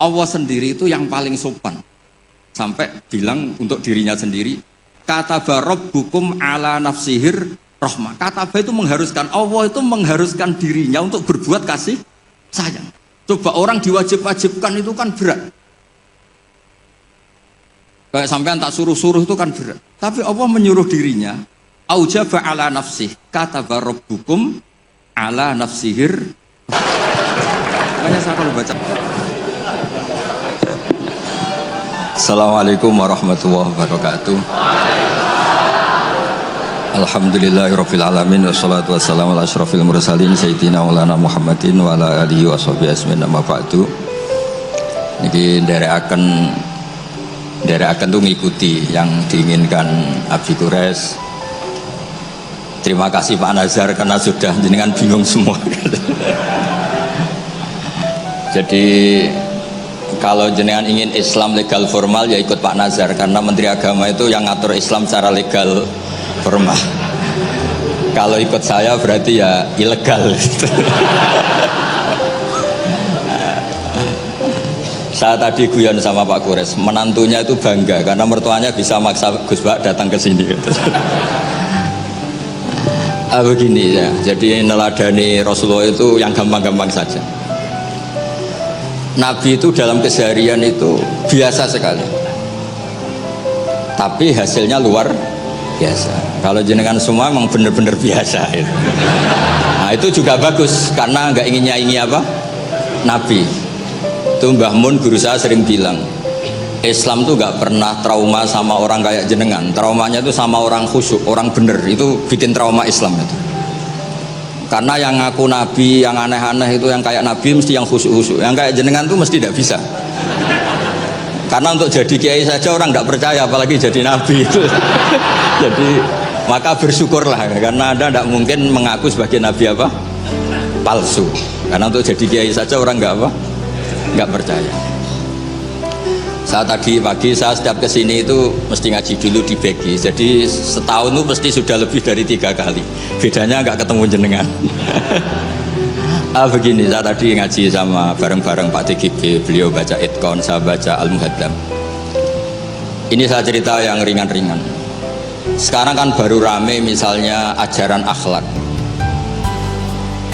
Allah sendiri itu yang paling sopan. Sampai bilang untuk dirinya sendiri, kataba rabbukum ala nafsihir rahmah. Kataba itu mengharuskan, Allah itu mengharuskan dirinya untuk berbuat kasih sayang. Coba orang diwajib-wajibkan itu kan berat. Kayak sampean tak suruh-suruh itu kan berat. Tapi Allah menyuruh dirinya, aujaba ala nafsih, kataba rabbukum ala nafsihir. Makanya saya kalau baca. Assalamualaikum warahmatullahi wabarakatuh. Alhamdulillahirabbil alamin wassalatu wassalamu ala asyrofil mursalin sayyidina maulana Muhammadin wa ala alihi washabihi ajmain amma ba'du. Niki nderekaken tuh ngikuti yang diinginkan Abi Quraisy. Terima kasih Pak Nazar karena sudah jenengan bingung semua. Jadi kalau jenengan ingin Islam legal formal ya ikut Pak Nazar, karena Menteri Agama itu yang ngatur Islam secara legal formal. Kalau ikut saya berarti ya ilegal. Saya tadi guyon sama Pak Quraisy, menantunya itu bangga karena mertuanya bisa maksa Gus Bak datang ke sini. Begini ya, jadi neladani Rasulullah itu yang gampang-gampang saja. Nabi itu dalam keseharian itu biasa sekali, tapi hasilnya luar biasa. Kalau jenengan semua memang benar-benar biasa itu. Nah itu juga bagus karena nggak ingin nyaingi apa Nabi. Itu Mbah Mun guru saya sering bilang, Islam tuh nggak pernah trauma sama orang kayak jenengan. Traumanya itu sama orang khusyuk, orang bener, itu bikin trauma Islam itu. Karena yang ngaku Nabi, yang aneh-aneh itu, yang kayak Nabi mesti yang khusyuk-khusyuk, yang kayak jenengan tuh mesti tidak bisa. Karena untuk jadi kiai saja orang tidak percaya, apalagi jadi Nabi itu. Jadi maka bersyukurlah, karena Anda tidak mungkin mengaku sebagai Nabi apa? Palsu. Karena untuk jadi kiai saja orang nggak percaya. Saat tadi pagi saya setiap kesini itu mesti ngaji dulu di Begi. Jadi setahun itu pasti sudah lebih dari 3 kali. Bedanya nggak ketemu jenengan. Begini, saya tadi ngaji sama bareng-bareng Pak TGB. Beliau baca Itkon, saya baca Al-Muhaddam. Ini saya cerita yang ringan-ringan. Sekarang kan baru rame misalnya ajaran akhlak.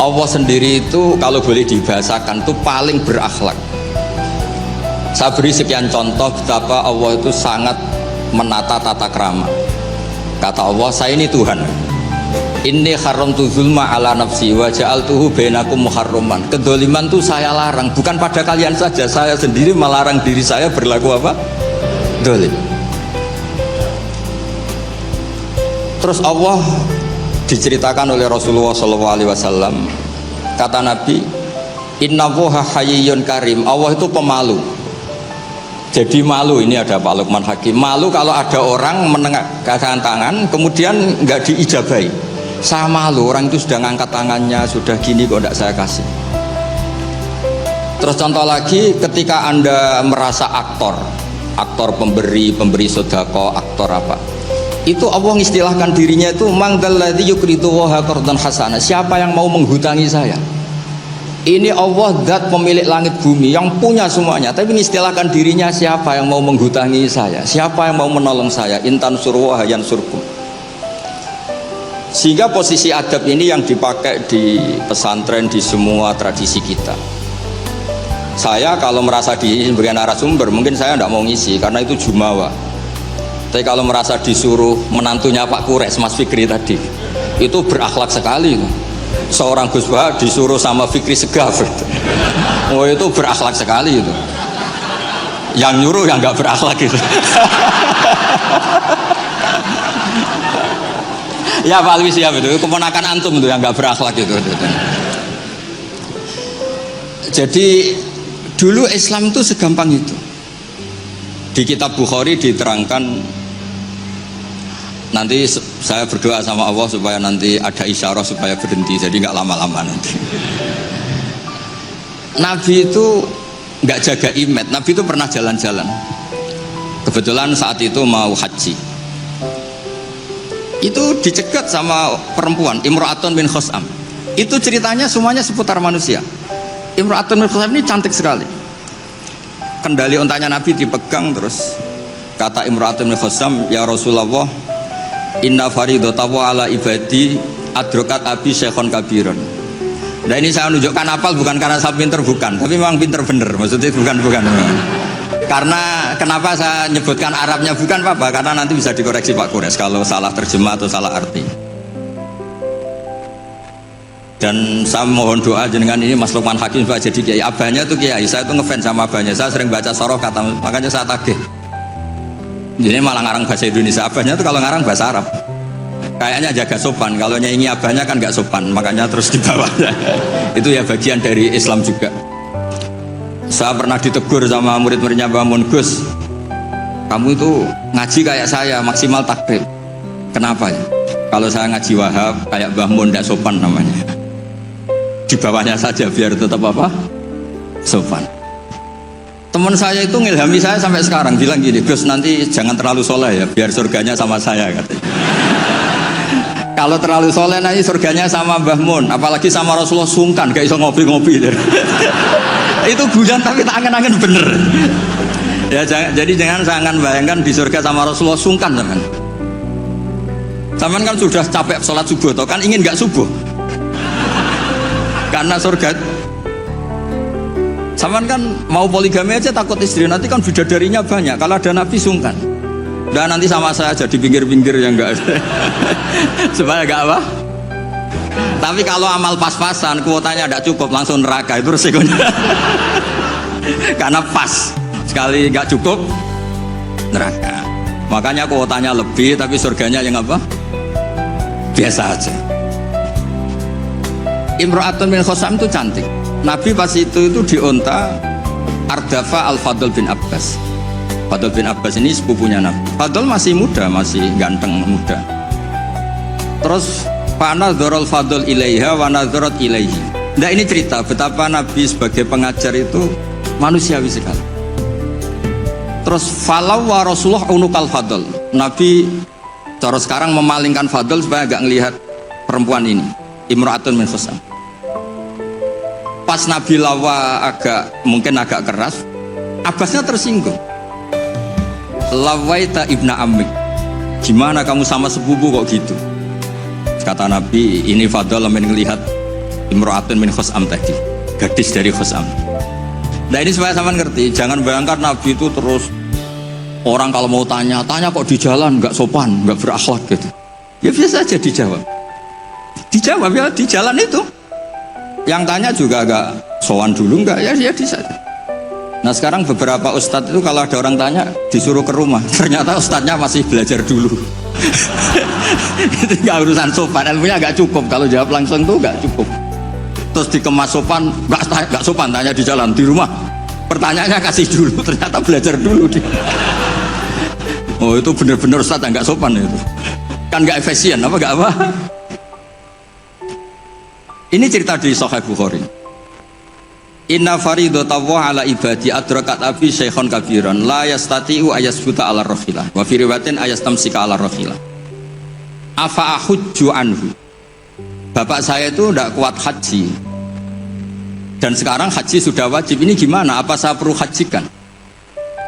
Allah sendiri itu kalau boleh dibahasakan itu paling berakhlak. Saya beri sekian contoh betapa Allah itu sangat menata tata krama. Kata Allah, saya ini Tuhan. Inni haramtu zulma ala nafsi wa ja'altuhu bainakum muharraman. Kedoliman itu saya larang, bukan pada kalian saja, saya sendiri melarang diri saya berlaku apa? Dolim. Terus Allah diceritakan oleh Rasulullah SAW. Kata Nabi, Innallaha hayyun karim. Allah itu pemalu. Jadi malu, ini ada Pak Lukman Hakim, malu kalau ada orang menengahkan tangan kemudian nggak diijabahi. Saya malu, orang itu sudah ngangkat tangannya, sudah gini kok tidak saya kasih. Terus contoh lagi, ketika Anda merasa aktor pemberi sedekah, aktor apa, itu Allah mengistilahkan dirinya itu mangdalladzi yuqridu waha qardan hasana. Siapa yang mau menghutangi saya? Ini Allah zat pemilik langit bumi yang punya semuanya, tapi mengistilahkan dirinya, siapa yang mau menghutangi saya, siapa yang mau menolong saya, intan surwa hayan surkum. Sehingga posisi adab ini yang dipakai di pesantren, di semua tradisi kita. Saya kalau merasa di sebagai narasumber mungkin saya tidak mau ngisi karena itu jumawa. Tapi kalau merasa disuruh menantunya Pak Quraisy, Mas Fikri tadi, itu berakhlak sekali. Seorang Gus Bah disuruh sama Fikri Segaf, oh itu berakhlak sekali itu. Yang nyuruh yang nggak berakhlak itu. Ya Pak Alwi siap itu, keponakan antum itu yang nggak berakhlak itu. Jadi dulu Islam itu segampang itu. Di kitab Bukhari diterangkan. Nanti saya berdoa sama Allah supaya nanti ada isyarah supaya berhenti, jadi nggak lama-lama nanti. Nabi itu nggak jaga image, Nabi itu pernah jalan-jalan. Kebetulan saat itu mau haji. Itu dicegat sama perempuan, Imra'atun bin Khusam. Itu ceritanya semuanya seputar manusia. Imra'atun bin Khusam ini cantik sekali. kendali untanya Nabi dipegang, terus kata Imra'atun bin Khassam, ya Rasulullah, inna faridatahu ala ibadi adrokat abi syekhon kabiron. Nah ini saya menunjukkan apal bukan karena saya pinter, bukan, tapi memang pinter bener, maksudnya bukan. Karena kenapa saya nyebutkan Arabnya bukan apa, karena nanti bisa dikoreksi Pak Kures kalau salah terjemah atau salah arti. Dan saya mohon doa jenengan ini Mas Lukman Hakim Pak jadi kiai. Abahnya tuh kiai, saya tuh ngefans sama abahnya, saya sering baca soroh kata, makanya saya tagih. Jadi malah ngarang bahasa Indonesia, abahnya tuh kalau ngarang bahasa Arab kayaknya jaga sopan, kalau nyanyi abahnya kan gak sopan, makanya terus dibawa. Itu ya bagian dari Islam juga. Saya pernah ditegur sama murid-muridnya Mbah Mun, Gus, kamu itu ngaji kayak saya maksimal takrib. Kenapa ya? Kalau saya ngaji Wahab kayak Mbah Mun, gak sopan namanya. Di bawahnya saja biar tetap apa? Sopan. Teman saya itu ngilhami saya sampai sekarang, bilang gini, Gus nanti jangan terlalu soleh ya, biar surganya sama saya katanya. Kalau terlalu soleh nanti surganya sama Mbah Mun, apalagi sama Rasulullah sungkan, gak iso ngopi-ngopi. Itu guyon tapi tak angen-angen bener. Ya jadi jangan bayangkan di surga sama Rasulullah sungkan teman. Zaman kan sudah capek sholat subuh, toh kan ingin gak subuh? Karena surga. Zaman kan mau poligami aja takut istri, nanti kan bidadarinya banyak. Kalau ada Nabi sungkan. Dan nanti sama saya aja di pinggir-pinggir yang enggak supaya enggak apa. Tapi kalau amal pas-pasan, kuotanya enggak cukup, langsung neraka, itu resikonya. Karena pas sekali enggak cukup neraka. Makanya kuotanya lebih, tapi surganya yang apa? Biasa aja. Imra'atun bin Khassam itu cantik. Nabi pas itu dionta Ardafa Al-Fadl bin Abbas. Fadl bin Abbas ini sepupunya Nabi. Fadl masih muda, masih ganteng muda. Terus fanadharul Fadl ilaiha wa nadharat ilaihi. Nah ini cerita betapa Nabi sebagai pengajar itu manusiawi sekali. Terus falau wa Rasulullah unukal Fadl. Nabi cara sekarang memalingkan Fadl supaya agak ngelihat perempuan ini, Imra'atun min Khassam. Pas Nabi lawa mungkin agak keras, Abbasnya tersinggung. Lawaita ibna amik, gimana kamu sama sepupu kok gitu? Kata Nabi, ini Fadl yang melihat Imra'atun min Khassam tadi, gadis dari Khassam. Nah ini supaya sama ngerti, jangan bayangkan Nabi itu terus orang kalau mau tanya kok di jalan nggak sopan, nggak berakhlak gitu. Ya biasa aja dijawab ya di jalan itu. Yang tanya juga agak sowan dulu nggak, ya di saja. Nah sekarang beberapa ustadz itu kalau ada orang tanya disuruh ke rumah, ternyata ustadznya masih belajar dulu. Itu nggak urusan sopan, ilmunya nggak cukup, kalau jawab langsung tuh nggak cukup. Terus dikemas sopan, nggak sopan tanya di jalan, di rumah pertanyaannya kasih dulu, ternyata belajar dulu dia. Oh itu bener-bener ustadz yang nggak sopan itu, kan nggak efisien apa nggak apa. Ini cerita di Sahih Bukhari. Inna faridatahu ala ibadi adrakat abi syekhon kabiran la yastati'u ayasbuta ala rahilah wa fi riwayatin ayastamsika ala rahilah. Afa ahujju anhu. Bapak saya itu tidak kuat haji. Dan sekarang haji sudah wajib. Ini gimana? Apa saya perlu hajikan?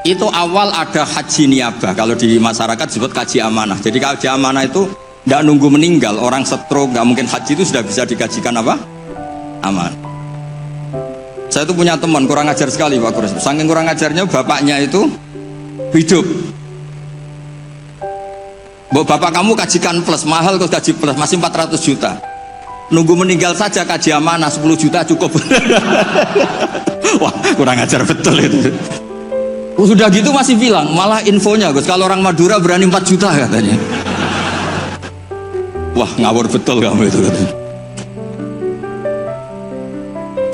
Itu awal ada haji niabah. Kalau di masyarakat disebut haji amanah. Jadi haji amanah itu tidak nunggu meninggal, orang stroke nggak mungkin haji itu sudah bisa digajikan apa? Aman. Saya itu punya teman kurang ajar sekali Pak Kures. Saking kurang ajarnya bapaknya itu hidup. Bapak kamu kajikan plus mahal, kok gaji plus masih 400 juta. Nunggu meninggal saja kaji amanah 10 juta cukup. Wah kurang ajar betul itu. Sudah gitu masih bilang malah infonya Gus kalau orang Madura berani 4 juta katanya. Wah ngawur betul kamu itu.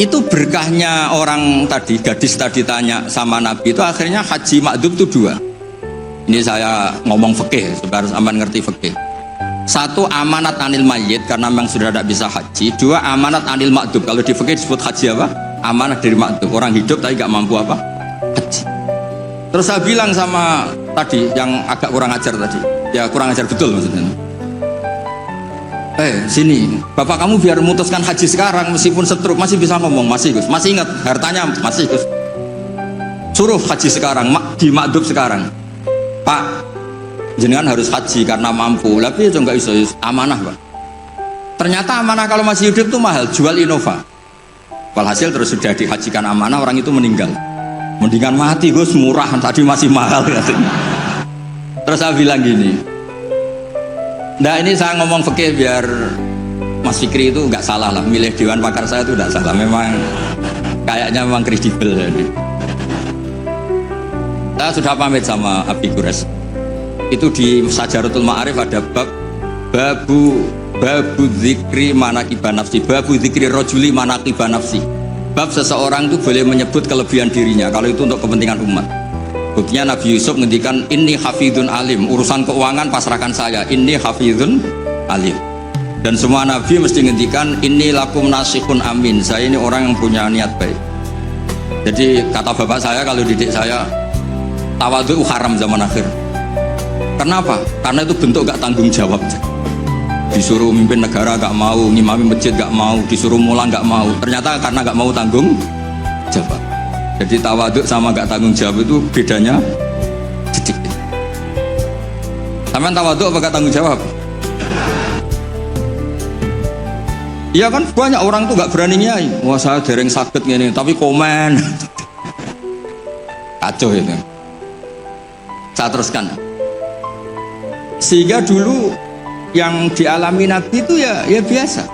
Itu berkahnya orang tadi, gadis tadi tanya sama Nabi itu akhirnya haji makdum itu 2. Ini saya ngomong fikih supaya aman ngerti fikih. 1 amanat anil mayyit karena memang sudah tidak bisa haji. 2 amanat anil makdum. Kalau di fikih disebut haji apa? Amanat dari makdum. Orang hidup tapi nggak mampu apa? Haji. Terus saya bilang sama tadi yang agak kurang ajar tadi, ya kurang ajar betul maksudnya. Sini, bapak kamu biar memutuskan haji sekarang meskipun stroke masih bisa ngomong, masih Gus, masih ingat hartanya masih Gus. suruh haji sekarang, di makdub sekarang. Pak, jenengan harus haji karena mampu. Tapi itu nggak iso, amanah Pak. Ternyata amanah kalau masih hidup tuh mahal, jual Innova. Walhasil terus sudah dihajikan amanah, orang itu meninggal. Mendingan mati Gus, murah, tadi masih mahal katanya. Terus saya bilang gini, nah ini saya ngomong fikih biar Mas Fikri itu nggak salah lah, milih dewan pakar saya itu nggak salah, memang kayaknya memang kredibel. Saya sudah pamit sama Abi Gures. Itu di Sajaratul Ma'arif ada babu zikri manaqiban nafsi, babu zikri rajuli manaqiban nafsi. Bab seseorang itu boleh menyebut kelebihan dirinya kalau itu untuk kepentingan umat. Buktinya Nabi Yusuf ngendikan inni hafidun alim, urusan keuangan pasrahkan saya, inni hafidun alim. Dan semua nabi mesti ngendikan inni lakum nasihun amin, saya ini orang yang punya niat baik. Jadi kata bapak saya kalau didik saya, tawadhu haram zaman akhir. Kenapa? Karena itu bentuk gak tanggung jawab. Disuruh mimpin negara gak mau, ngimami masjid gak mau, disuruh mulang gak mau. Ternyata karena gak mau tanggung jawab. Jadi tawadhu sama gak tanggung jawab itu bedanya sedikit. Sampean tawadhu apa gak tanggung jawab? Iya kan banyak orang tuh gak berani nyai. Wah saya dereng sakit gini, tapi komen. Kacau itu. Saya teruskan. Sehingga dulu yang dialami Nabi itu ya biasa.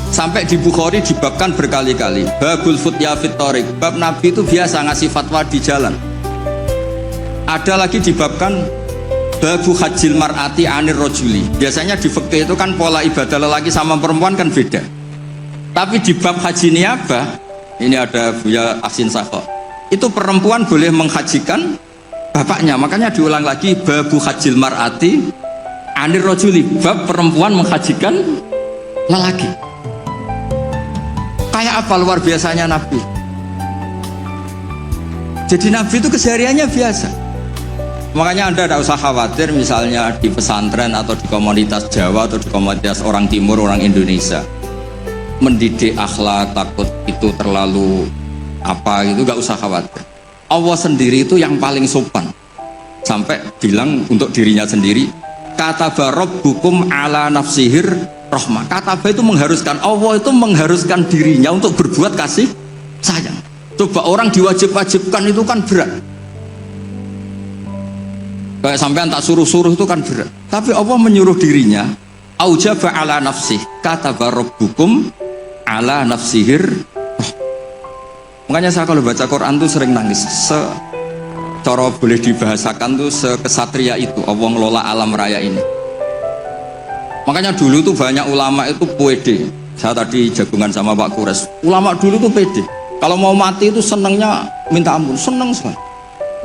Sampai di Bukhari dibabkan berkali-kali. Babul futya fit thoriq. Bab Nabi itu biasa ngasih fatwa di jalan. Ada lagi dibabkan babu hajil mar'ati anir rojuli. Biasanya di fikih itu kan pola ibadah lelaki sama perempuan kan beda. Tapi di bab haji niyabah, ini ada Buya Asin Sakho, itu perempuan boleh menghajikan bapaknya. Makanya diulang lagi babu hajil mar'ati anir rojuli, bab perempuan menghajikan lelaki. Kayak apa luar biasanya Nabi. Jadi Nabi itu kesehariannya biasa. Makanya Anda tidak usah khawatir misalnya di pesantren atau di komunitas Jawa atau di komunitas orang Timur, orang Indonesia mendidik akhlak, takut itu terlalu apa gitu, gak usah khawatir. Allah sendiri itu yang paling sopan. Sampai bilang untuk dirinya sendiri, kataba rabbukum ala nafsihir rahmah. Kataba itu mengharuskan, Allah itu mengharuskan dirinya untuk berbuat kasih sayang. Coba orang diwajib-wajibkan itu kan berat. Kayak sampean tak suruh-suruh itu kan berat. Tapi Allah menyuruh dirinya, aujaba ala nafsih, kataba rabbukum ala nafsihir. Makanya saya kalau baca Quran tuh sering nangis. Cara boleh dibahasakan tuh sekesatria itu Allah ngelola alam raya ini. Makanya dulu tuh banyak ulama itu pede. Saya tadi jagungan sama Pak Kures. Ulama dulu tuh pede. Kalau mau mati itu senengnya minta ampun, seneng sekali.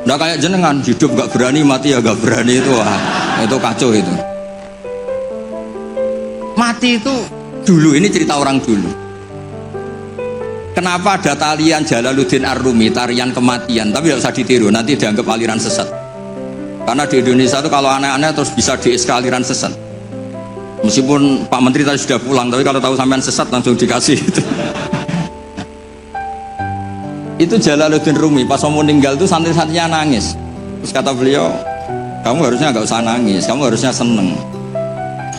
Nggak kayak jenengan, hidup gak berani, mati ya gak berani, itu wah, itu kacau itu. Mati itu dulu, ini cerita orang dulu. Kenapa ada tarian Jalaluddin Ar-Rumi, tarian kematian, tapi tidak usah ditiru, nanti dianggap aliran sesat. Karena di Indonesia itu kalau aneh-aneh terus bisa di-SK aliran sesat. Meskipun Pak Menteri tadi sudah pulang, tapi kalau tahu sampean sesat langsung dikasih itu. Itu Jalaluddin Rumi pas mau meninggal tuh santri-santrinya nangis. Terus kata beliau, kamu harusnya nggak usah nangis, kamu harusnya seneng.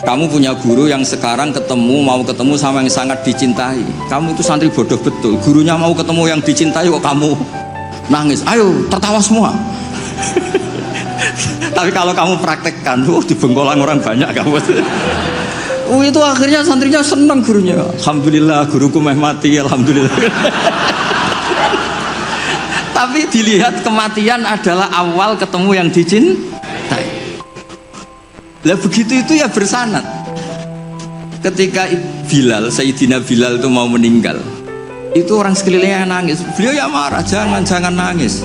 Kamu punya guru yang sekarang mau ketemu sama yang sangat dicintai. Kamu itu santri bodoh betul. Gurunya mau ketemu yang dicintai kok kamu nangis. Ayo tertawa semua. Tapi kalau kamu praktekkan, di Bengkolang orang banyak kamu. Itu akhirnya santrinya senang gurunya. Alhamdulillah guruku meh mati, alhamdulillah. Tapi dilihat kematian adalah awal ketemu yang dicintai. Lah begitu itu ya bersanad. Ketika Bilal, Sayyidina Bilal itu mau meninggal, itu orang sekelilingnya nangis. Beliau ya marah, jangan nangis.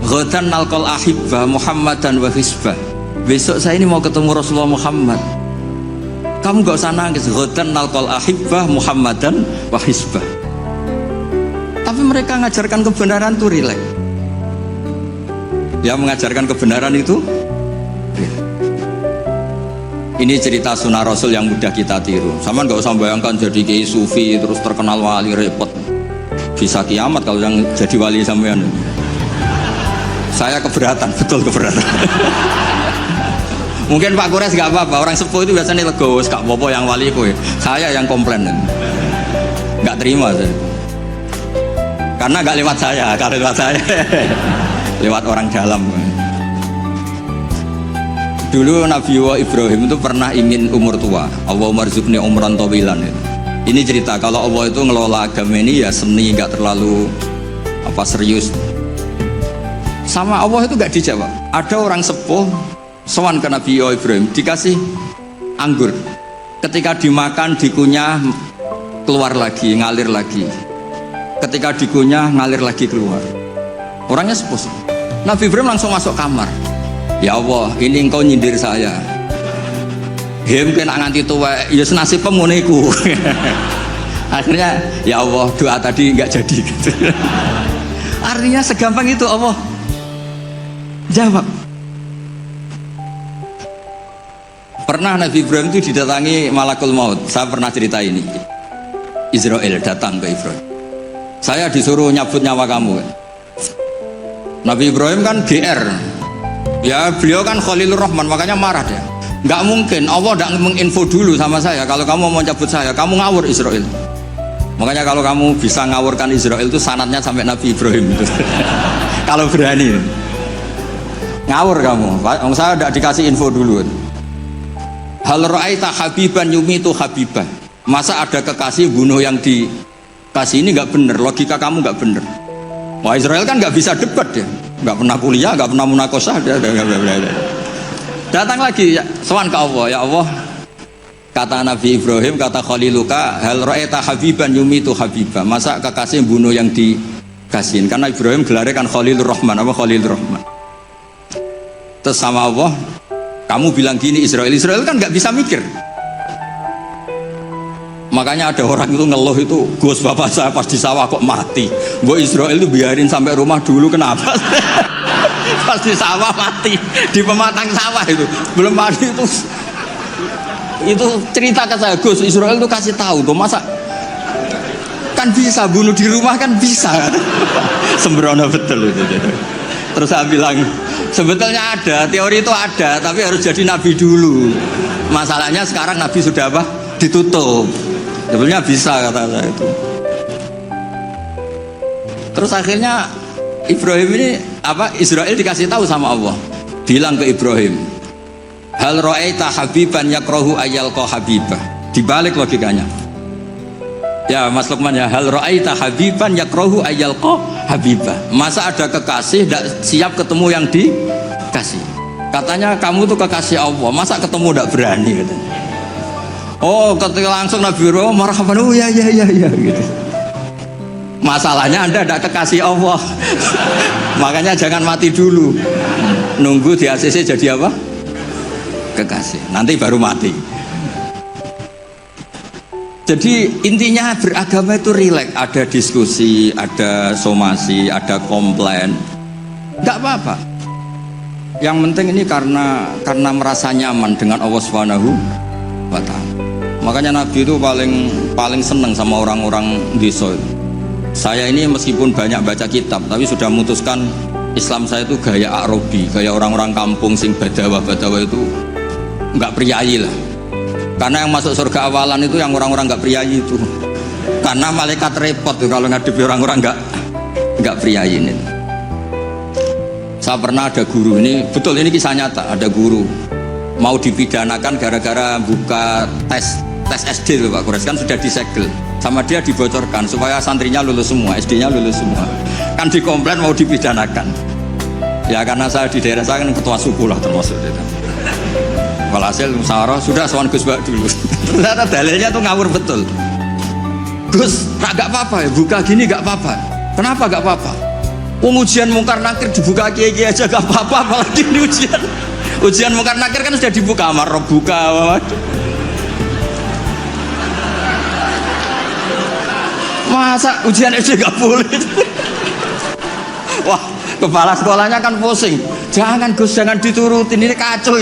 Ghadan nalqal ahibba Muhammadan wa hisbah. Besok saya ini mau ketemu Rasulullah Muhammad. Kamu gak usah nangis. Ghadan nalqal ahibba Muhammadan wa hisbah. Tapi mereka mengajarkan kebenaran itu rileks. Ya mengajarkan kebenaran itu. Ini cerita sunnah Rasul yang mudah kita tiru. Sama nggak usah bayangkan jadi kiai sufi terus terkenal wali repot. Bisa kiamat kalau yang jadi wali sampean. Saya keberatan, betul keberatan. Mungkin Pak Kures nggak apa-apa, orang sepuh itu biasanya legowo, gak apa-apa yang wali itu. Saya yang komplain, nggak terima saya. Karena nggak lewat saya, kalau lewat saya, lewat orang dalam. Dulu Nabi Ibrahim itu pernah ingin umur tua. Allahumma rzuqni umran tawilan. Ini cerita kalau Allah itu ngelola agama ini ya seni, nggak terlalu serius. Sama Allah itu nggak dijawab. Ada orang sepuh sowan ke Nabi Ibrahim dikasih anggur. Ketika dimakan dikunyah keluar lagi, ngalir lagi. Ketika dikunyah ngalir lagi keluar. Orangnya sepuh. Nabi Ibrahim langsung masuk kamar. Ya Allah, ini engkau nyindir saya. Mungkin nganti tua, ya senasib pemuniku. Akhirnya, ya Allah, doa tadi nggak jadi. Artinya segampang itu Allah jawab. Pernah Nabi Ibrahim itu didatangi malakul maut. Saya pernah cerita ini. Israel datang ke Ibrahim. Saya disuruh nyabut nyawa kamu. Nabi Ibrahim kan GR. Ya beliau kan Khalilur Rahman, makanya marah dia. Nggak mungkin Allah tidak menginfo dulu sama saya. Kalau kamu mau cabut saya, kamu ngawur Israel. Makanya kalau kamu bisa ngawurkan Israel itu sanadnya sampai Nabi Ibrahim itu. Kalau berani ngawur kamu. Saya tidak dikasih info dulu. Hal ra'aita habiban yumitu habibah. Masa ada kekasih bunuh yang dikasih, ini nggak bener. Logika kamu nggak bener. Wah Israel kan nggak bisa debat ya. Nggak pernah kuliah, nggak pernah munakosah. Datang lagi sowan ke Allah. Ya Allah, kata Nabi Ibrahim, kata Khaliluka, hal ra'aita habiban yumitu habibah. Masa kekasih bunuh yang dikasihin? Karena Ibrahim gelarnya kan Khalilur Rahman, apa Khalilur Rahman. Terus sama Allah, kamu bilang gini Israel kan nggak bisa mikir. Makanya ada orang itu ngeluh itu, Gus bapak saya pas di sawah kok mati. Gue Israel itu biarin sampai rumah dulu, kenapa? Pas di sawah mati, di pematang sawah itu belum mati itu cerita ke saya, Gus Israel itu kasih tahu tuh, masa kan bisa bunuh di rumah kan bisa. Sembrono betul itu. Terus saya bilang sebetulnya ada teori itu ada, tapi harus jadi nabi dulu. Masalahnya sekarang nabi sudah apa? Ditutup. Sebetulnya bisa kata saya itu. Terus akhirnya Ibrahim ini Israel dikasih tahu sama Allah. Bilang ke Ibrahim, hal ra'aita habiban yakrahu ayyalqa habibah. Dibalik logikanya. Ya Mas Lukman ya, hal ra'aita habiban yakrahu ayyalqa habibah. Masa ada kekasih tidak siap ketemu yang dikasih. Katanya kamu tuh kekasih Allah, masa ketemu tidak berani katanya. Oh, ketika langsung Nabi Ibrahim marhaban, oh ya gitu. Masalahnya Anda tidak kekasih Allah. Makanya jangan mati dulu. Nunggu di ACC jadi apa? Kekasih. Nanti baru mati. Jadi intinya beragama itu rileks, ada diskusi, ada somasi, ada komplain. Enggak apa-apa. Yang penting ini karena merasa nyaman dengan Allah Subhanahu wa taala. Makanya Nabi itu paling seneng sama orang-orang desa. Saya ini meskipun banyak baca kitab, tapi sudah memutuskan Islam saya itu gaya Arabi, gaya orang-orang kampung sing badawa-badawa itu nggak priayi lah. Karena yang masuk surga awalan itu yang orang-orang nggak priayi itu. Karena malaikat repot tuh kalau ngadepi orang-orang nggak priayi ini. Saya pernah ada guru, ini betul, ini kisah nyata, ada guru mau dipidanakan gara-gara buka tes SD loh Pak Kures, kan sudah disegel sama dia, dibocorkan supaya santrinya lulus semua, SD-nya lulus semua, kan dikomplain mau dipidanakan. Ya karena saya di daerah saya kan ketua suku lah termasuk itu. Walhasil musyawarah sudah sowan Gus Bak dulu. Ternyata dalilnya tuh ngawur betul. Gus, nggak apa-apa ya buka gini, nggak apa-apa. Kenapa nggak apa-apa? Ujian mungkar nakir dibuka kiai-kiai aja nggak apa-apa, apalagi ini ujian mungkar nakir kan sudah dibuka, amar buka. Masa ujian SD gak boleh? Wah, kepala sekolahnya kan pusing. Jangan Gus, jangan diturutin, ini kacau.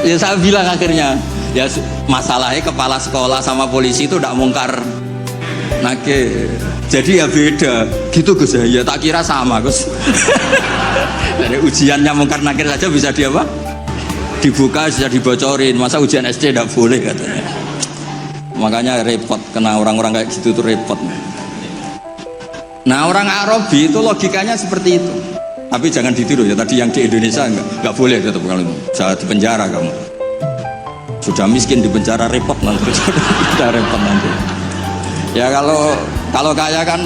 Ya saya bilang akhirnya, ya masalahnya kepala sekolah sama polisi itu tidak mungkar nakir. Jadi ya beda gitu Gus ya, tak kira sama Gus. Dari ujiannya Mungkar Nakir saja bisa dia apa? Dibuka, bisa dibocorin, masa ujian SD tidak boleh katanya. Makanya repot, kena orang-orang kayak gitu tuh repot. Nah orang Arabi itu logikanya seperti itu. Tapi jangan ditiru ya, tadi yang di Indonesia enggak boleh tetap kalau bisa di penjara kamu. Sudah miskin di penjara repot nanti, sudah repot nanti. Ya kalau kaya kan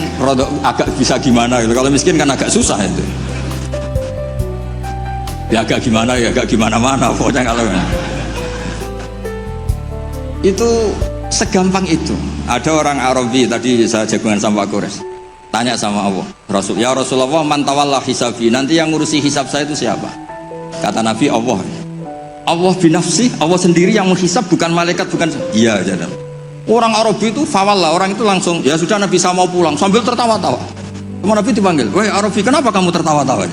agak bisa gimana gitu. Kalau miskin kan agak susah itu. Ya agak gimana ya agak gimana-mana pokoknya kalau itu segampang itu. Ada orang Arabi tadi saya jagungan sama Pak Kores. Tanya sama Allah, Rasul, ya Rasulullah, man tawalla hisabi, nanti yang ngurusi hisab saya itu siapa? Kata Nabi, Allah. Allah binafsi, Allah sendiri yang menghisab, bukan malaikat, bukan. Iya, jadi orang Arabi itu fawalla, orang itu langsung, ya sudah Nabi saya mau pulang, sambil tertawa-tawa. Kemudian Nabi dipanggil, weh Arabi, kenapa kamu tertawa-tawa?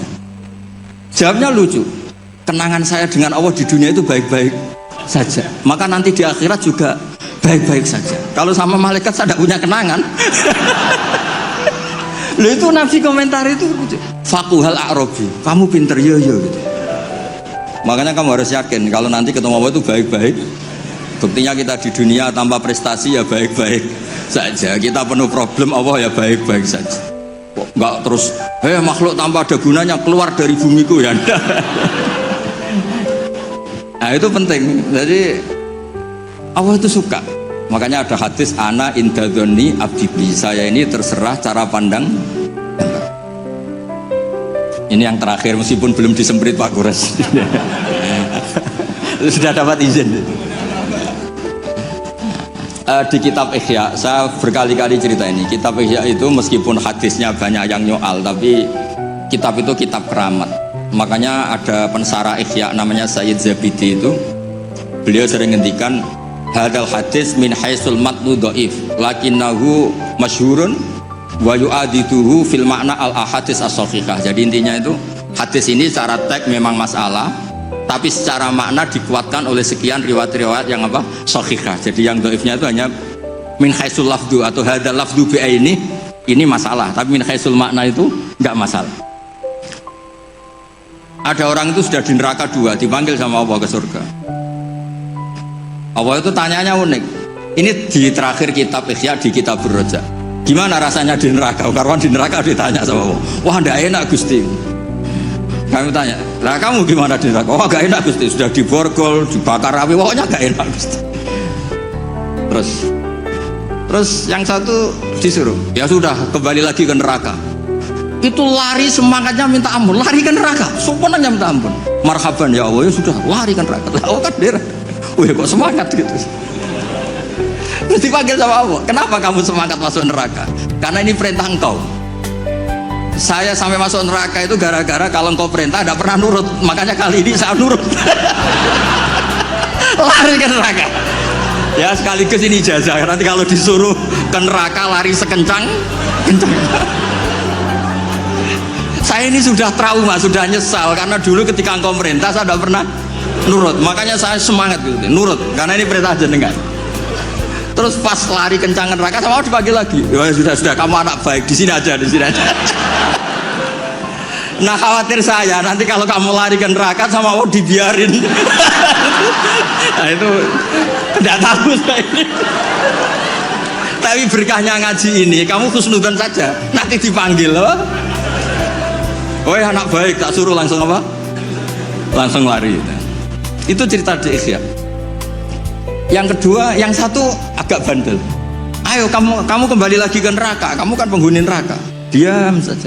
Jawabnya lucu, kenangan saya dengan Allah di dunia itu baik-baik saja, maka nanti di akhirat juga baik-baik saja. Kalau sama malaikat saya tidak punya kenangan. Loh itu Nabi komentar itu fakuhal Arabi, kamu pinter yo gitu. Makanya kamu harus yakin kalau nanti ketemu Allah itu baik-baik. Buktinya kita di dunia tanpa prestasi ya baik-baik saja, kita penuh problem, Allah ya baik-baik saja. Enggak terus makhluk tanpa ada gunanya keluar dari bumiku ya. Nah itu penting. Jadi Allah itu suka. Makanya ada hadis ana indadzoni abdi, saya ini terserah cara pandang. Ini yang terakhir meskipun belum disemprit Pak Kures. Sudah dapat izin. Di kitab Ihya, saya berkali-kali cerita ini. Kitab Ihya itu meskipun hadisnya banyak yang nyoal, tapi kitab itu kitab keramat. Makanya ada pensara Ihya namanya Sayyid Zabidi itu, beliau sering ngendikan hadal hadis min haisul matnu dhaif lakinnahu masyhurun wa yu'adituhu fil makna al ahadits as-sahihah. Jadi intinya itu hadis ini secara teks memang masalah, tapi secara makna dikuatkan oleh sekian riwayat-riwayat yang apa? Sahihah. Jadi yang dhaifnya itu hanya min haisul lafdu atau hadal lafdu bi ini masalah, tapi min haisul makna itu enggak masalah. Ada orang itu sudah di neraka 2, dipanggil sama Allah ke surga. Allah itu tanyanya unik. Ini di terakhir kitab Ihya, di kitab Ar-Raja. Gimana rasanya di neraka? Karena di neraka ditanya sama Allah. Wah, enggak enak Gusti. Kami tanya, lah kamu gimana di neraka? Wah, enggak enak Gusti. Sudah diborgol, dibakar api, pokoknya enggak enak Gusti. Terus yang satu disuruh, ya sudah kembali lagi ke neraka. Itu lari semangatnya minta ampun, lari ke neraka. Sopannya minta ampun. Marhaban ya Allah, ya sudah lari ke neraka. Lah kan dia. Wih kok semangat gitu. Terus dipanggil sama Allah, kenapa kamu semangat masuk neraka? Karena ini perintah engkau. Saya sampai masuk neraka itu gara-gara kalau engkau perintah tidak pernah nurut, makanya kali ini saya nurut. Lari ke neraka. Ya sekaligus ini ijazah, nanti kalau disuruh ke neraka lari sekencang kencang. Saya ini sudah trauma, sudah nyesal karena dulu ketika engkau perintah saya tidak pernah nurut, makanya saya semangat gitu, nurut karena ini perintah jenengan. Terus pas lari kencang neraka sama dipanggil lagi. Ya sudah kamu anak baik, di sini aja. Nah khawatir saya nanti kalau kamu lari ke neraka sama Allah dibiarin. Nah itu tidak tahu saya ini. Tapi berkahnya ngaji ini kamu husnudzon saja, nanti dipanggil loh. Oh anak baik, tak suruh langsung apa? Langsung lari. Itu cerita di Ihya. Yang kedua, yang satu agak bandel. Ayo kamu kembali lagi ke neraka, kamu kan penghuni neraka. Diam saja.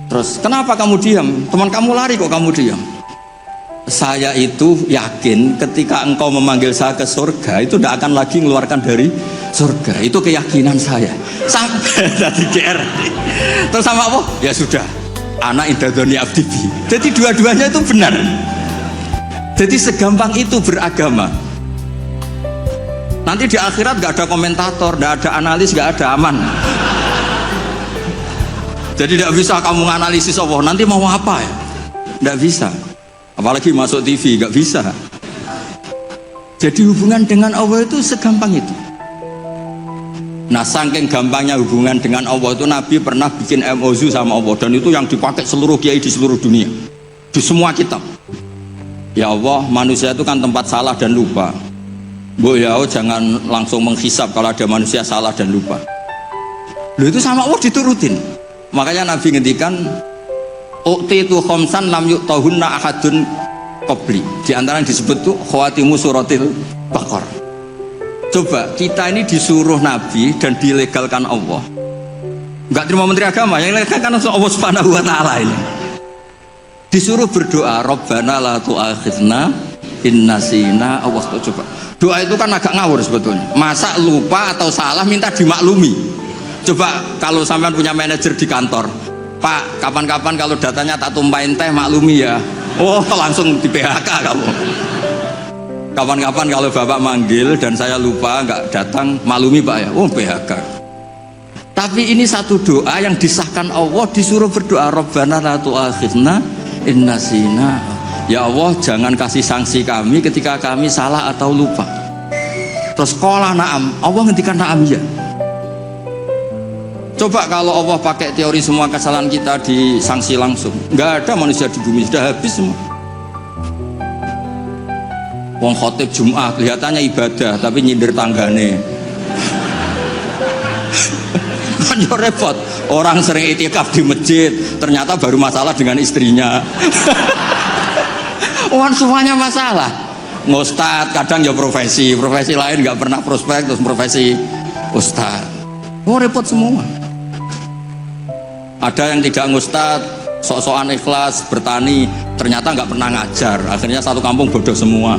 Terus kenapa kamu diam? Teman kamu lari kok kamu diam? Saya itu yakin ketika engkau memanggil saya ke surga itu tidak akan lagi mengeluarkan dari surga. Itu keyakinan saya. Sampai tadi GR. Terus sama apa? Ya sudah. Anak indadzoni abdi. Jadi dua-duanya itu benar. Jadi segampang itu beragama. Nanti di akhirat gak ada komentator, gak ada analis, gak ada aman. Jadi tidak bisa kamu menganalisis Allah nanti mau apa ya? Tidak bisa. Apalagi masuk TV, gak bisa. Jadi hubungan dengan Allah itu segampang itu. Nah, saking gampangnya hubungan dengan Allah itu Nabi pernah bikin MOU sama Allah, dan itu yang dipakai seluruh kiai di seluruh dunia, di semua kitab. Ya Allah, manusia itu kan tempat salah dan lupa. Bu ya Allah, jangan langsung menghisap kalau ada manusia salah dan lupa. Loh, itu sama Allah diturutin. Makanya Nabi ngendikan, uqtitu khamsan lam yu'tahunna ahadun qabli. Di antara yang disebut tuh khawatimu suratil Baqarah. Coba kita ini disuruh Nabi dan dilegalkan Allah. Enggak terima menteri agama, yang legalkan Allah Subhanahu wa taala ini. Disuruh berdoa, Rabbana la tu'akhidna in nasina aw akhtana. Coba. Doa itu kan agak ngawur sebetulnya. Masa lupa atau salah minta dimaklumi. Coba kalau sampean punya manajer di kantor, Pak, kapan-kapan kalau datanya tak tumpahin teh maklumi ya. Oh, langsung di PHK kamu. Kapan-kapan kalau bapak manggil dan saya lupa nggak datang, maklumi pak ya. Oh, PHK. Tapi ini satu doa yang disahkan Allah, disuruh berdoa, Rabbana la tu'akhidna in nasina. Ya Allah, jangan kasih sanksi kami ketika kami salah atau lupa. Terus qala na'am, Allah ngendikan na'am ya. Coba kalau Allah pakai teori semua kesalahan kita disanksi langsung, nggak ada manusia di bumi, sudah habis semua. Wong khotib Jum'ah kelihatannya ibadah tapi nyindir tanggane. Kan yo repot. Orang sering itikaf di masjid, ternyata baru masalah dengan istrinya. Orang semuanya masalah. Ngustad kadang ya profesi lain nggak pernah prospek, terus profesi ustad. Oh, repot semua. Ada yang tidak ngustad, sok-sokan ikhlas bertani, ternyata nggak pernah ngajar, akhirnya satu kampung bodoh semua.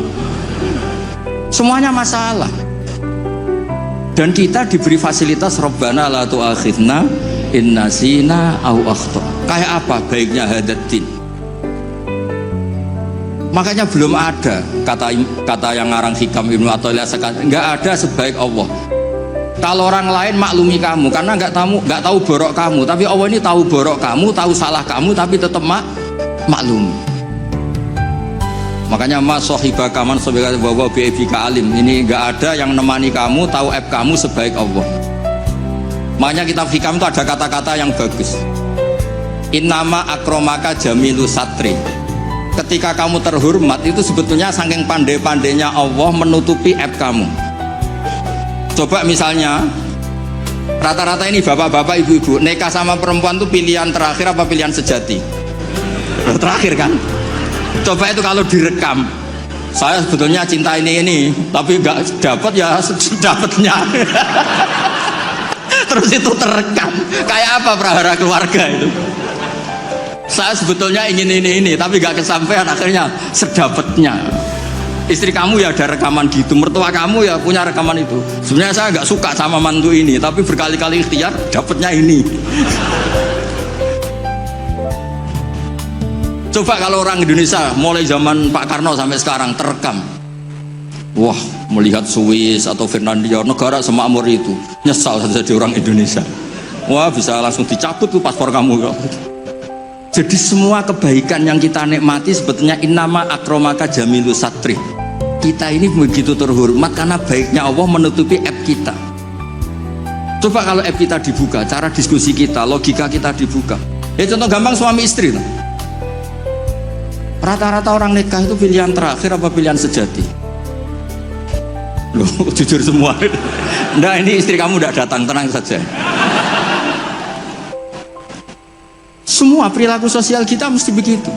Semuanya masalah. Dan kita diberi fasilitas Rabbana la tu'akhidna in nasina aw akhtana. Kayak apa baiknya hadatin? Makanya belum ada kata yang ngarang Hikam Ibnu Athaillah sekali, nggak ada sebaik Allah. Kalau orang lain maklumi kamu karena nggak tahu borok kamu, tapi Allah ini tahu borok kamu, tahu salah kamu, tapi tetap maklum. Makanya mas sohibaka man sohibaka bahwa bi'ibika alim, ini nggak ada yang nemani kamu, tahu aib kamu sebaik Allah. Makanya kitab Hikam itu ada kata-kata yang bagus. Innama akromaka jamilu satri. Ketika kamu terhormat itu sebetulnya saking pandai-pandainya Allah menutupi aib kamu. Coba misalnya rata-rata ini bapak-bapak, ibu-ibu nikah sama perempuan itu pilihan terakhir apa pilihan sejati? Terakhir kan? Coba itu kalau direkam, saya sebetulnya cinta ini tapi nggak dapat ya dapatnya. Terus itu terekam, kayak apa prahara keluarga itu? Saya sebetulnya ingin ini tapi nggak kesampaian, akhirnya sedapatnya. Istri kamu ya ada rekaman gitu, mertua kamu ya punya rekaman itu. Sebenarnya saya nggak suka sama mantu ini, tapi berkali-kali ikhtiar dapatnya ini. Coba kalau orang Indonesia mulai zaman Pak Karno sampai sekarang terekam, wah, melihat Swiss atau Finlandia, negara semakmur itu, nyesal jadi orang Indonesia. Wah, bisa langsung dicabut tuh paspor kamu. Jadi semua kebaikan yang kita nikmati sebetulnya innama akromaka jamilu satri. Kita ini begitu terhormat karena baiknya Allah menutupi aib kita. Coba kalau aib kita dibuka, cara diskusi kita, logika kita dibuka. Ya contoh gampang suami istri. Rata-rata orang nikah itu pilihan terakhir apa pilihan sejati? Loh, jujur semua. Nah, ini istri kamu udah datang, tenang saja. Semua perilaku sosial kita mesti begitu.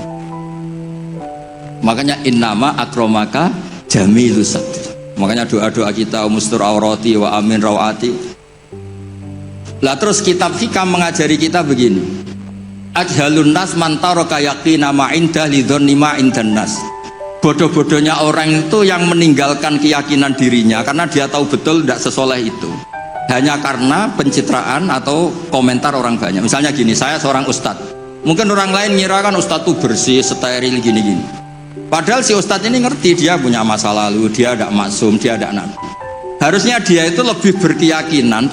Makanya innama akromaka jamilus satri. Makanya doa-doa kita mustur aurati wa amin rawati. Lah terus kitab Hikam mengajari kita begini. Ajhalun nas mantaraka yaqina ma indah lidhonni ma indan nas. Bodoh-bodohnya orang itu yang meninggalkan keyakinan dirinya karena dia tahu betul tidak sesoleh itu, hanya karena pencitraan atau komentar orang banyak. Misalnya gini, saya seorang ustadz, mungkin orang lain ngira kan ustadz itu bersih, steril, gini-gini. Padahal si ustadz ini ngerti dia punya masa lalu, dia tidak maksum, dia tidak nabi. Harusnya dia itu lebih berkeyakinan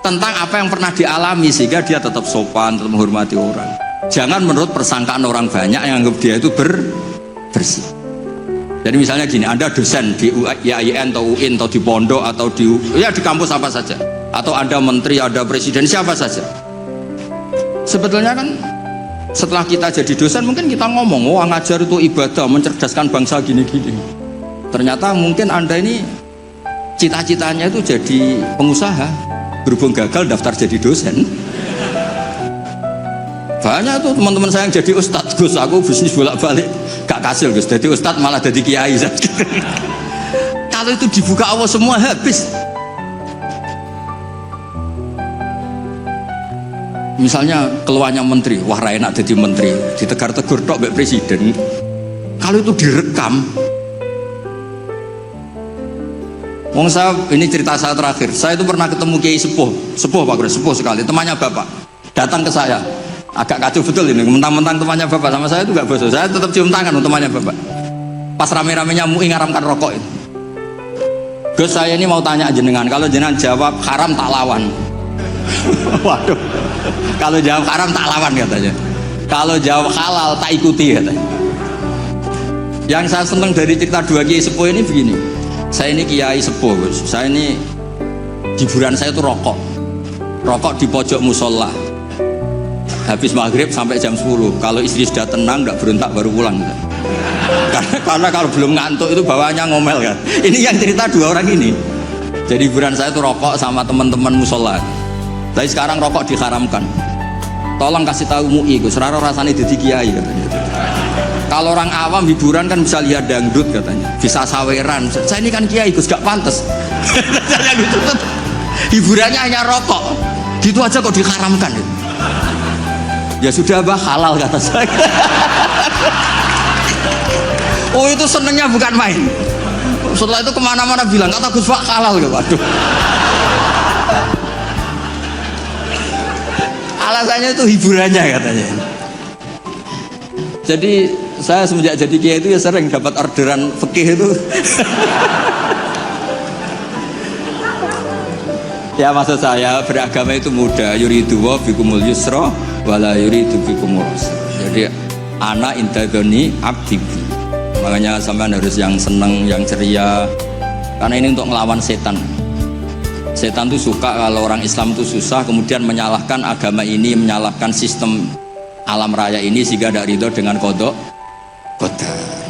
tentang apa yang pernah dialami sehingga dia tetap sopan, tetap menghormati orang. Jangan menurut persangkaan orang banyak yang anggap dia itu bersih. Jadi misalnya gini, Anda dosen di UIN atau UIN atau di pondok atau di kampus apa saja. atau ada menteri, ada presiden, siapa saja. Sebetulnya kan setelah kita jadi dosen mungkin kita ngomong, wah ngajar itu ibadah, mencerdaskan bangsa gini-gini. Ternyata mungkin Anda ini cita-citanya itu jadi pengusaha, berhubung gagal daftar jadi dosen. Banyak tuh teman-teman saya yang jadi ustadz, Gus aku bisnis bolak-balik gak kasil Gus, jadi ustadz malah jadi kiai. Kalau itu dibuka Allah semua habis. Misalnya keluarnya menteri, wah enak jadi menteri, ditegur-tegur tok mbek presiden. Kalau itu direkam, wong saya ini cerita saya terakhir, saya itu pernah ketemu Kiai sepuh Pak Gres, sepuh sekali, temannya Bapak, datang ke saya. Agak kacau betul ini, mentang-mentang temannya Bapak sama saya itu gak bosok, saya tetap cium tangan untuk temannya Bapak. Pas rame-ramenya MUI ngaramkan rokok itu. Gus saya ini mau tanya jenengan, kalau jenengan jawab haram tak lawan. Waduh, kalau jawab haram tak lawan katanya. Kalau jawab halal tak ikuti katanya. Yang saya senang dari cerita dua Kiai sepuh ini begini, saya ini Kiai sepuh Gus, saya ini hiburan saya itu rokok di pojok musola. Habis maghrib sampai jam 10. Kalau istri sudah tenang, tidak berontak baru pulang. Karena kalau belum ngantuk itu bawaannya ngomel kan. Ini yang cerita dua orang ini. Jadi hiburan saya itu rokok sama teman-teman musola. Tapi sekarang rokok diharamkan. Tolong kasih tahu MUI, Gus. Raro rasanya jadi kiai katanya. Kalau orang awam hiburan kan bisa lihat dangdut katanya, bisa saweran. Saya ini kan kiai Gus, gak pantas. Hiburannya hanya rokok. Gitu aja kok diharamkan. Ya sudah bah, halal kata saya. Oh itu senengnya bukan main. Setelah itu kemana-mana bilang kata Gus Pak halal gitu. Waduh. Alasannya itu hiburannya katanya. Jadi saya semenjak jadi kiai itu ya sering dapat orderan fikih itu. Ya maksud saya beragama itu mudah, yuridu wa bikumul yusra wala yuridu bikumul usra. Jadi ana intadoni abdi. Makanya sampean harus yang seneng, yang ceria. Karena ini untuk ngelawan setan. Setan tuh suka kalau orang Islam tuh susah, kemudian menyalahkan agama ini, menyalahkan sistem alam raya ini sehingga tidak ridho dengan kodok.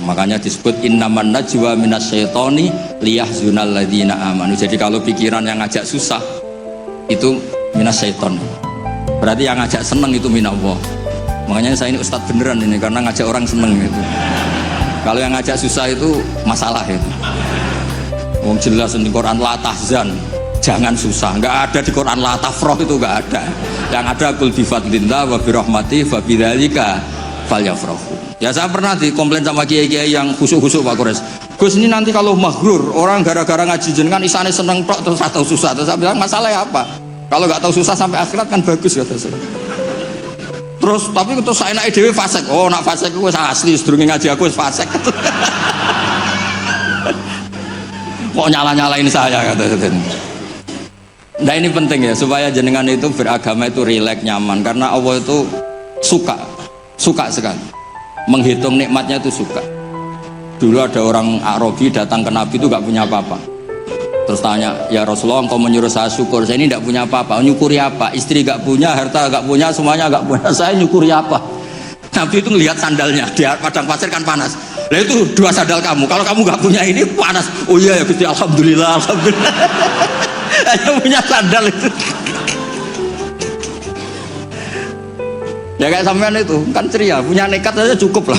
Makanya disebut innaman najwa minasyaitoni liyahzunal ladzina amanu. Jadi kalau pikiran yang ngajak susah itu minasyaiton. Berarti yang ngajak seneng itu minallah. Makanya saya ini ustadz beneran ini karena ngajak orang seneng gitu. Kalau yang ngajak susah itu masalah itu. Wong jelas di Quran la tahzan, jangan susah. Enggak ada di Quran la tafrah, itu enggak ada. Yang ada qul bi fadlillah wa bi rahmati fa bidzalika falyafrahu. Ya saya pernah dikomplain sama kiai-kiai yang khusuk-khusuk Pak Kores. Gus ini nanti kalau maghrur orang gara-gara ngaji jenengan isane seneng tok terus atau susah. Terus saya bilang masalahnya apa? Kalau nggak tahu susah sampai akhirat kan bagus kata saya. Terus tapi terus saya naik dewe fasek. Oh nak fasek gue asli sedurunge ngaji aku wis fasek. Kok nyala-nyalain saya kata saya. Nah ini penting ya supaya jenengan itu beragama itu rileks nyaman karena Allah itu suka sekali. Menghitung nikmatnya itu suka. Dulu ada orang Arabi datang ke Nabi itu gak punya apa-apa. Terus tanya, ya Rasulullah engkau menyuruh saya syukur, saya ini gak punya apa-apa. Nyukuri apa? Istri gak punya, harta gak punya, semuanya gak punya, saya nyukuri apa? Nabi itu ngelihat sandalnya, di padang pasir kan panas. Lah itu dua sandal kamu, kalau kamu gak punya ini panas. Oh iya ya Gusti, alhamdulillah. Hanya punya sandal itu. Ya kayak sampean itu kan ceria, punya nekat saja cukup lah.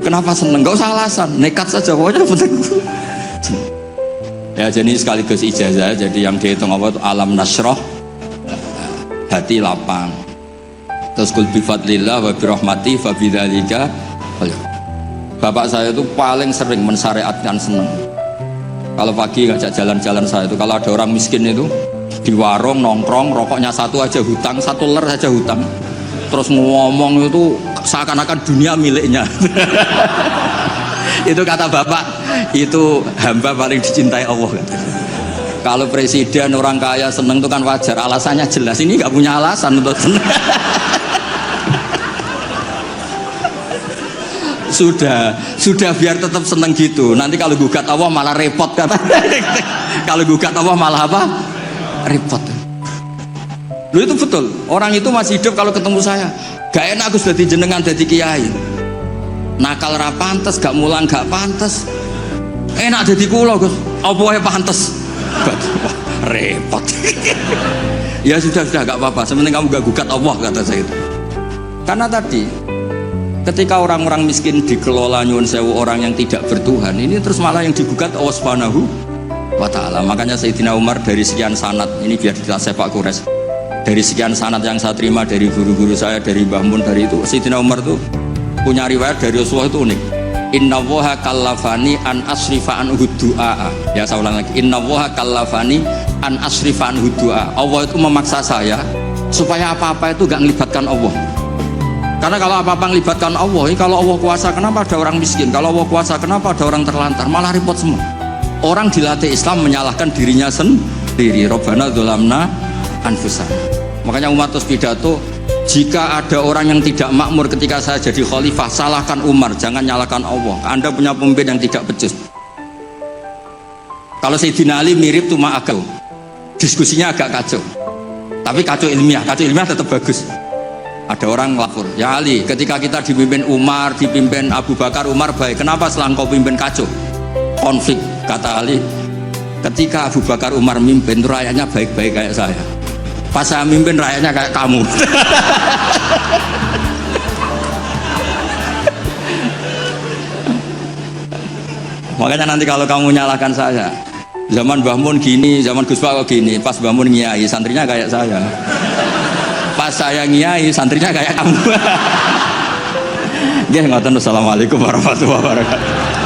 Kenapa seneng? Gak usah alasan, nekat saja pokoknya penting. Ya jadi sekaligus ijazah, jadi yang dihitung apa itu alam nasroh, hati lapang. Terus qul bi fadlillah wa bi rahmati fa bidzalika. Bapak saya itu paling sering mensyariatkan seneng. Kalau pagi ngajak jalan-jalan saya itu, kalau ada orang miskin itu di warung nongkrong rokoknya satu aja hutang, satu ler saja hutang, terus ngomong itu seakan-akan dunia miliknya. Itu kata bapak, itu hamba paling dicintai Allah. Kalau presiden orang kaya seneng itu kan wajar, alasannya jelas. Ini nggak punya alasan untuk seneng. sudah biar tetap seneng gitu. Nanti kalau gugat Allah malah repot kata. Kalau gugat Allah malah apa? Repot. Lu itu betul. Orang itu masih hidup kalau ketemu saya. Gak enak aku sudah jenengan jadi kiai. Nakal ra pantes, gak mulang gak pantes. Enak jadi kula Gus. Apa wae pantes. Repot. Ya sudah gak apa-apa. Sementing kamu gak gugat Allah kata saya itu. Karena tadi ketika orang-orang miskin dikelola nyuwun sewu orang yang tidak bertuhan, ini terus malah yang digugat Allah Subhanahu wa ta'ala. Makanya Sayyidina Umar dari sekian sanad, ini biar kita sepak kures, dari sekian sanad yang saya terima dari guru-guru saya, dari Mbah Mun, dari itu Sayyidina Umar tuh punya riwayat dari Rasulullah itu unik. Innallaha kallafani an asrifa an du'a. Ya saya ulang lagi, innallaha kallafani an asrifa an du'a. Allah itu memaksa saya supaya apa-apa itu gak melibatkan Allah. Karena kalau apa-apa melibatkan Allah, ini kalau Allah kuasa kenapa ada orang miskin? Kalau Allah kuasa kenapa ada orang terlantar? Malah repot semua. Orang dilatih Islam menyalahkan dirinya sendiri. Rabbana dzolamna anfusana. Makanya Umar terus pidato, jika ada orang yang tidak makmur ketika saya jadi khalifah, salahkan Umar, jangan nyalahkan Allah. Anda punya pemimpin yang tidak becus. Kalau Sayyidina Ali mirip cuma agak, diskusinya agak kacau. Tapi kacau ilmiah tetap bagus. Ada orang lapor, ya Ali, ketika kita dipimpin Umar, dipimpin Abu Bakar, Umar baik. Kenapa setelah engkau pimpin kacau? Konflik, kata Ali. Ketika Abu Bakar, Umar mimpin, rakyatnya baik-baik kayak saya. Pas saya mimpin, rakyatnya kayak kamu. Makanya nanti kalau kamu nyalakan saya, zaman Mbah Mun gini, zaman Gus Pak gini, pas Mbah Mun ngiai, santrinya kayak saya. Pas saya ngiai, santrinya kayak kamu. Nggih, ngoten. Assalamualaikum warahmatullahi wabarakatuh.